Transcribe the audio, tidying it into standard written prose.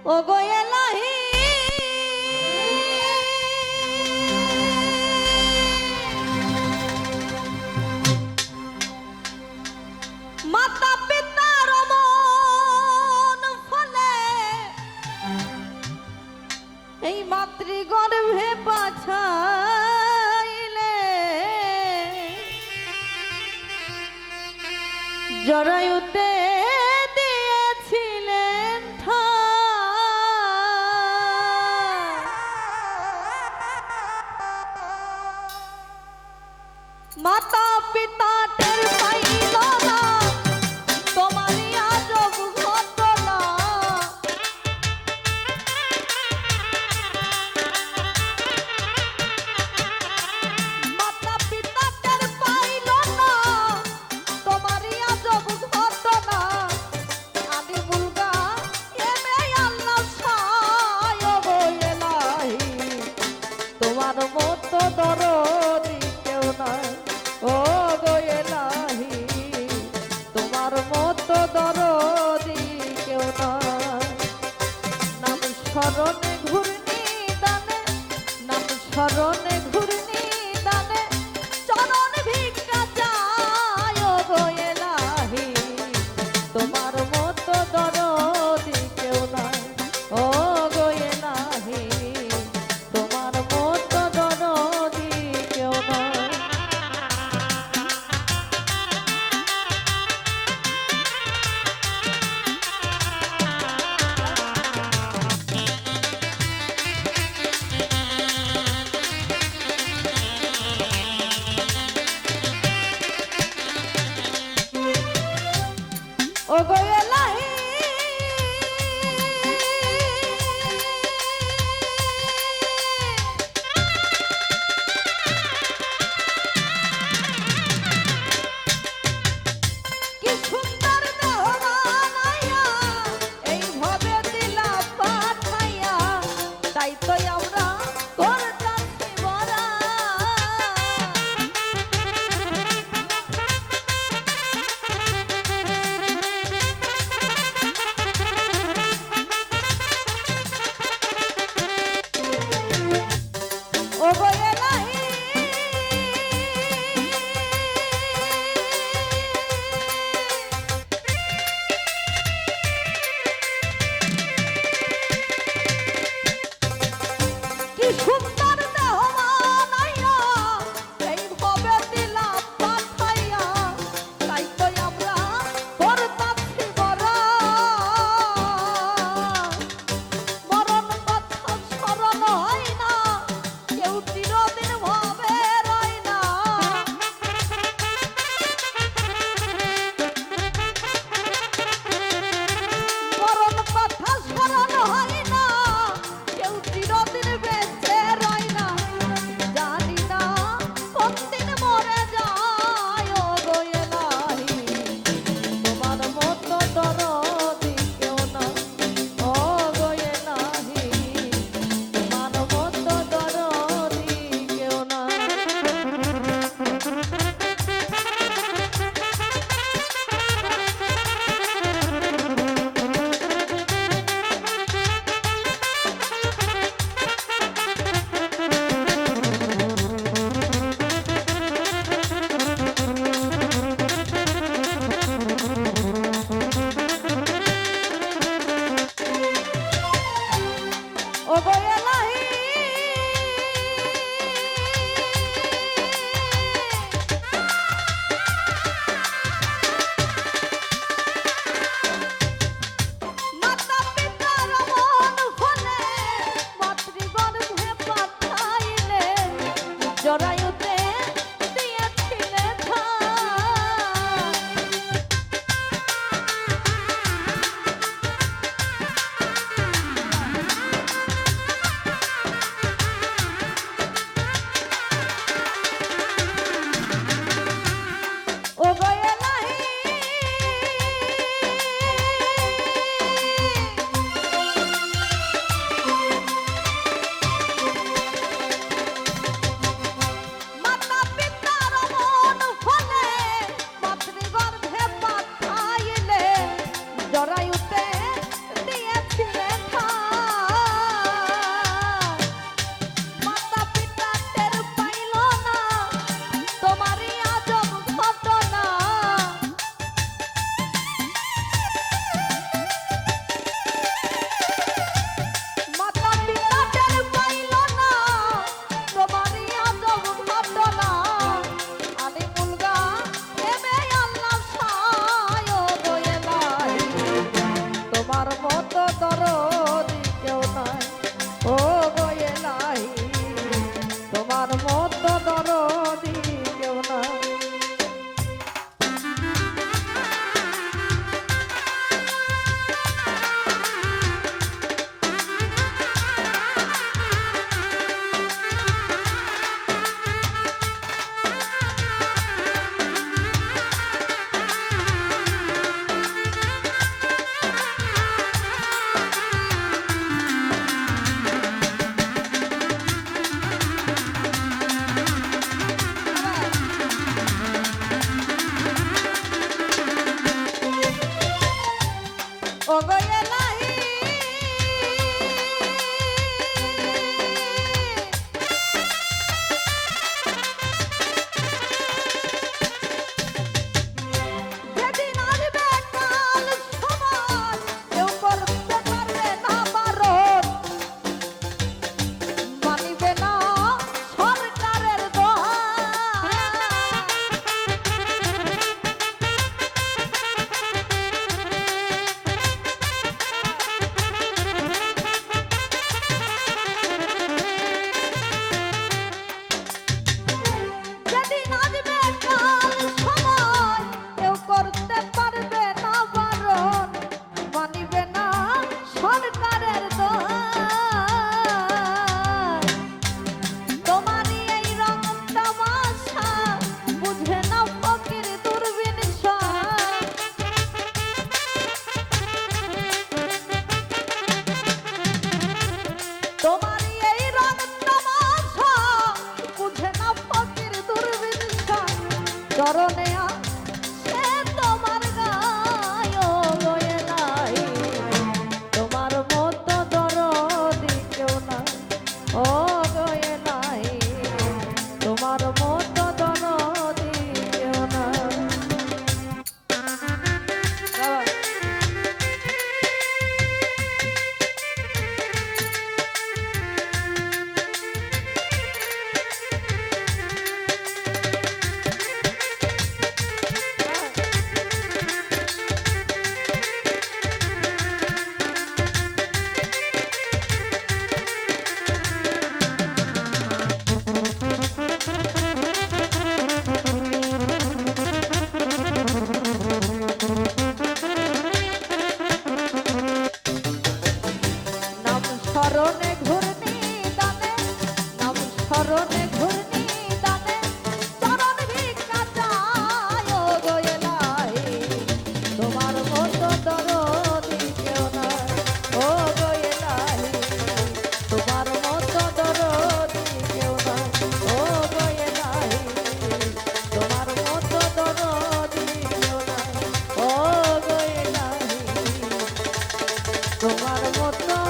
ও গো এলাহি মাতা পিতার মন ফলে এই মাতৃগর্ভে পাছাইলে জরায়ুতে দিয়েছিলেন মাতা পিতা টের পাইল না তোমারই আজব ঘটনা মাতা পিতা টের পাইল না তোমারই আজব ঘটনা আদি মুলগা এমে আল্লাহ ছায় গো এলাহি তোমার মতো দরদি কেউ নাই ও গো এলাহি তোমার মতো দরদি কেউ নাই নাম স্মরণে ঘূর্ণি দানে নাম স্মরণে ঘূর্ণি দানে চরণ ভিক্ষা চায় ও গো এলাহি তোমার মতো দরদি কেউ নাই ও গো এলাহি তোমার মতো দরদি কেউ নাই ও গো এলাহি কি সুন্দর দেহ বানাইয়া এইভাবে দিলা পাঠাইয়া তাই তো আমরা করতাছি বড়া ও গো এলাহি কি সুন্দর দেহ বানাইয়া এইভাবে দিলা পাঠাইয়া তাই তো আমরা করতাছি বড়া মরণ কথা স্মরণ হয় না কেউ চিরদিন ভাবে রয় না মরণ কথা স্মরণ হয় না কেউ চিরদিন বেঁচে রয় না জানি না কোনদিন মরে যায় ও গো এলাহি তোমার মতো দরদি কেউ না ও গো এলাহি তোমার মতো দরদি কেউ না ও গো এলাহি মাতা পিতার মন ফলে মাতৃগর্ভে পাঠাইলে জরায়ুতে দিয়েছিলে মতো দরদি কেউ নাই ও গো এলাহি তোমার মতো দরদি কেউ নাই ও গো এলাহি যেদিন আসবে কাল সময় কেউ করতে পারবে না বারণ মানিবে না সরকারের দোহাই যেদিন আসবে কাল সময় কেউ করতে পারবে না বারণ মানিবে না সরকারের দোহাই তোমারই এই রং তামাশা বুঝে না ফকির দূরবীন তোমারই এই রং তামাশা বুঝে না ফকির দূরবীন চরণে সে তোমার গায় ও এলাহি তোমার মতো দরদি কেউ নাই ও গো এলাহি তোমার মতো দরদি কেউ নাই নাম স্মরণে ঘূর্ণি দানে নাম স্মরণে ঘূর্ণি দানে চরণ ভিক্ষা চায় ও গো এলাহি তোমার মতো দরদি কেউ নাই ও গো এলাহি তোমার মতো দরদি কেউ নাই ও গো এলাহি তোমার মতো দরদি কেউ নাই ও গো এলাহি তোমার মতো